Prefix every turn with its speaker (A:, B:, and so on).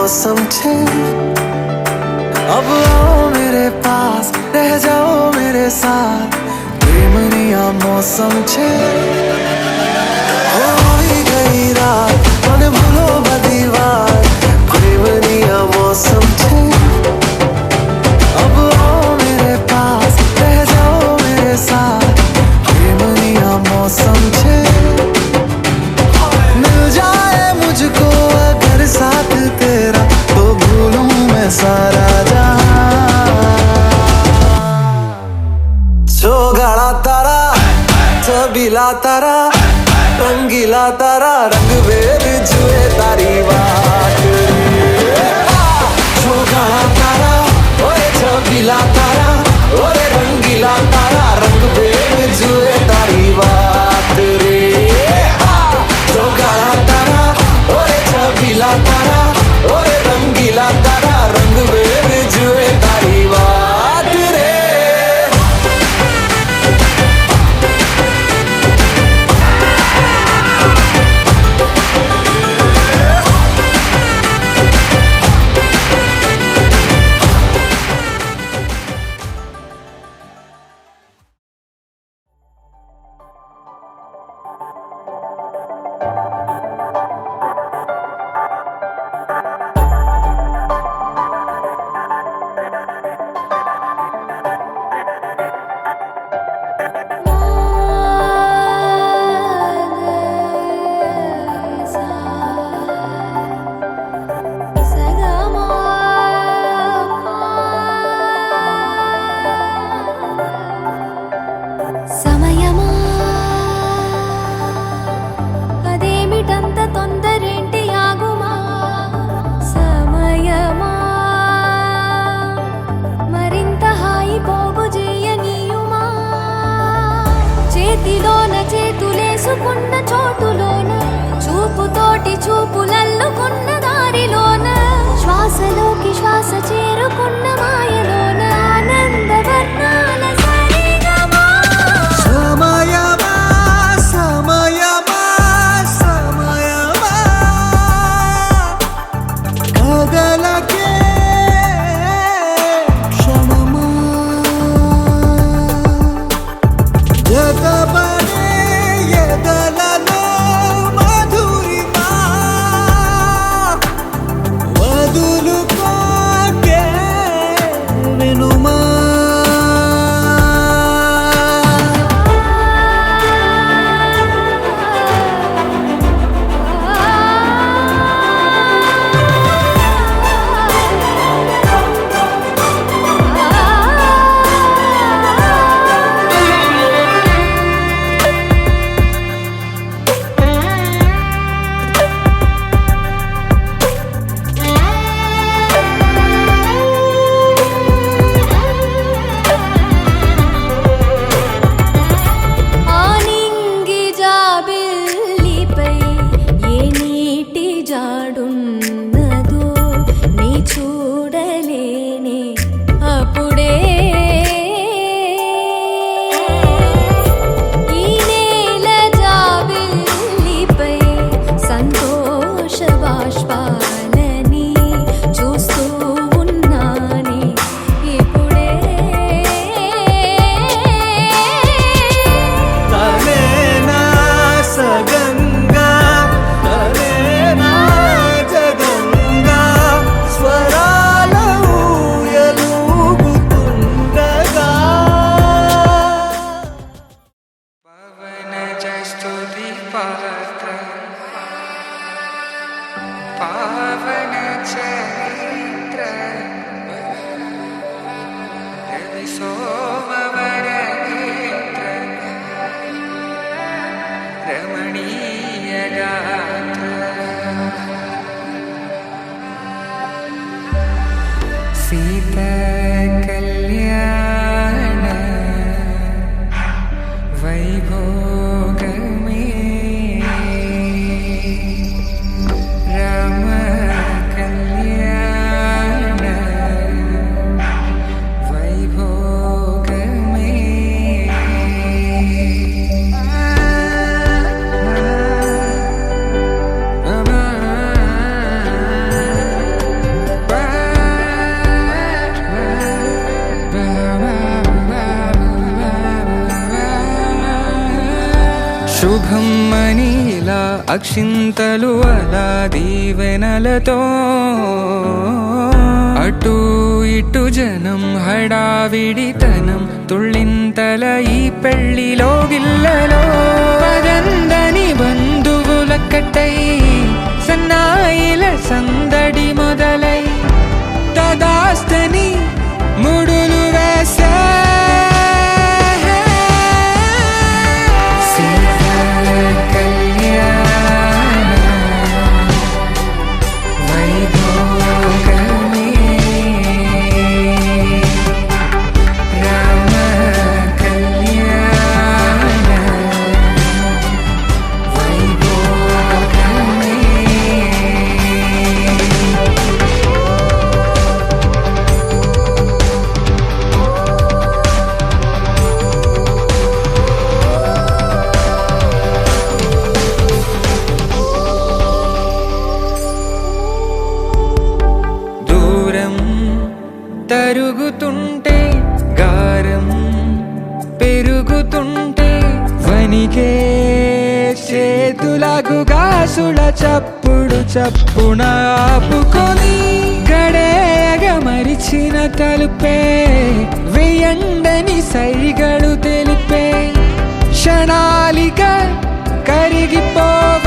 A: समझे। अब आओ मेरे पास, रह जाओ मेरे साथ, प्रेमनिया मौसम छे। हो ही गई रात, मन भूलो बदीवार, प्रेमनिया मौसम छे। अब आओ मेरे पास, रह जाओ मेरे साथ, प्रेमनिया मौसम छे। मिल जाए मुझको अगर साथ तेरा, तो भूलूं मैं सारा जहां। चौगाड़ा तारा, छबीला तारा, रंगीला तारा, रंग बेर जुए तारी बात। चौगाड़ा तारा, ओए छबीला तारा, ओए रंगीला तारा, रंग बेर जुए तारी बात रे। चौगाड़ा तारा, ओए छबीला तारा, ओए रंगीला तारा, रंग बेर जुए तारी बात रे।
B: చేతులేసుకున్న చోటులోన, చూపుతోటి చూపులల్లుకున్న దారిలోన, శ్వాసలోకి శ్వాస చేరుకున్న మాయలోన, ఆనంద వర్ణాల సరిగమా.
A: సమయమా సమయమా సమయమా, కదలకే క్షణమా, జగబడే ఎదలలో మధురిమా, వదులుకోకే వినుమా.
B: ఆనింగి జాబిల్లిపై ఏ నీటి జాడున్నదో నీ చూడలేనే అప్పుడే. ఈ నేల జాబిల్లిపై సంతోష బాష్పాలని చూస్తూ ఉన్నానే ఇప్పుడే.
A: తనేనా సగంగా, తనేనా జగంగా, స్వరాల ఊయలూగుతుండగా.
C: పవన జస్తుతి పాత్ర పావన చరిత్ర రవి సోమవర నేత్ర రమణీయ గాత్ర సీత కళ్యాణ వైభోగమే రామ కళ్యాణ వైభోగమే. శుభమ్మని ఇలా అక్షింతలు అలా దీవెనలతో అటు ఇటు జనం హడావిడితనం తుళ్ళింతల ఈ పెళ్లిలో గిల్లలో పదందని బంధువులక్కటై సన్నాయిల సందడి మొదలై తదాస్తని ముడులు వేసే తరుగుతుంటే గారం పెరుగుతుంటే వనికే చేతులకు గాసుల చప్పుడు చప్పున ఆపుకొని గడేగ మరిచిన తలుపే వెయ్యండని సైగడు తెలిపే క్షణాలిక కరిగిపోవ